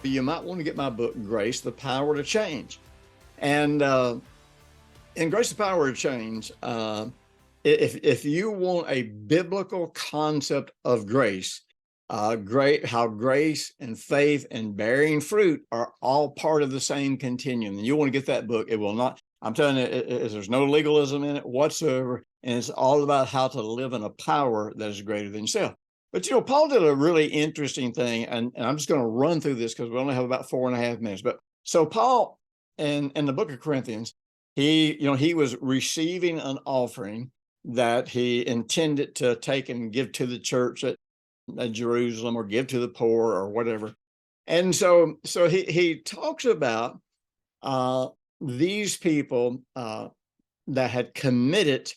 you might want to get my book, Grace, the Power to Change. And in Grace, the Power to Change, if you want a biblical concept of grace, how grace and faith and bearing fruit are all part of the same continuum, and you want to get that book. It will not, I'm telling you, there's no legalism in it whatsoever, and it's all about how to live in a power that is greater than yourself. But, Paul did a really interesting thing, and I'm just going to run through this because we only have about 4.5 minutes. But so Paul, in the book of Corinthians, he was receiving an offering that he intended to take and give to the church at Jerusalem, or give to the poor, or whatever. And so he talks about these people that had committed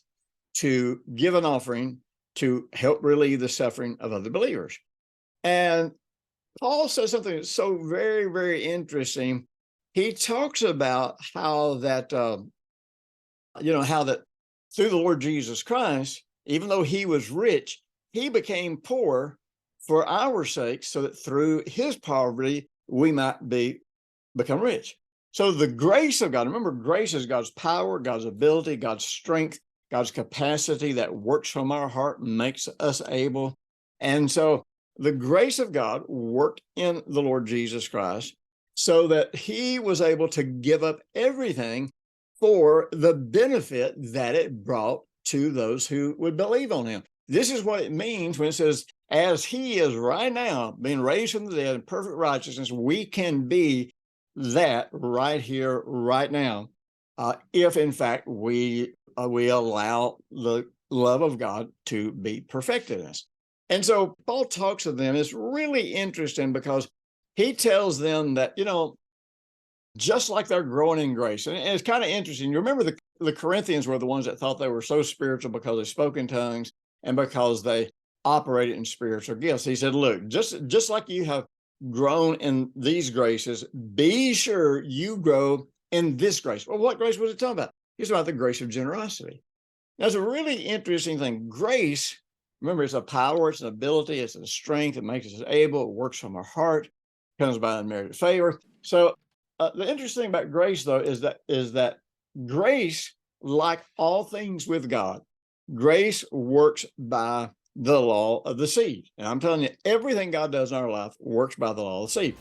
to give an offering to help relieve the suffering of other believers. And Paul says something that's so very, very interesting. He talks about how that, how that through the Lord Jesus Christ, even though he was rich, he became poor for our sake, so that through his poverty, we might become rich. So the grace of God, remember, grace is God's power, God's ability, God's strength, God's capacity that works from our heart, makes us able. And so the grace of God worked in the Lord Jesus Christ so that he was able to give up everything for the benefit that it brought to those who would believe on him. This is what it means when it says, as he is right now being raised from the dead in perfect righteousness, we can be that right here, right now, if in fact we allow the love of God to be perfected in us. And so Paul talks to them. It's really interesting because he tells them that, just like they're growing in grace. And it's kind of interesting. You remember the Corinthians were the ones that thought they were so spiritual because they spoke in tongues and because they operated in spiritual gifts. He said, look, just like you have grown in these graces, be sure you grow in this grace. Well, what grace was it talking about? He's about the grace of generosity. That's a really interesting thing. Grace, remember, it's a power, it's an ability, it's a strength, it makes us able, it works from our heart, comes by unmerited favor. So the interesting thing about grace, though, is that grace, like all things with God, grace works by the law of the seed. And I'm telling you, everything God does in our life works by the law of the seed.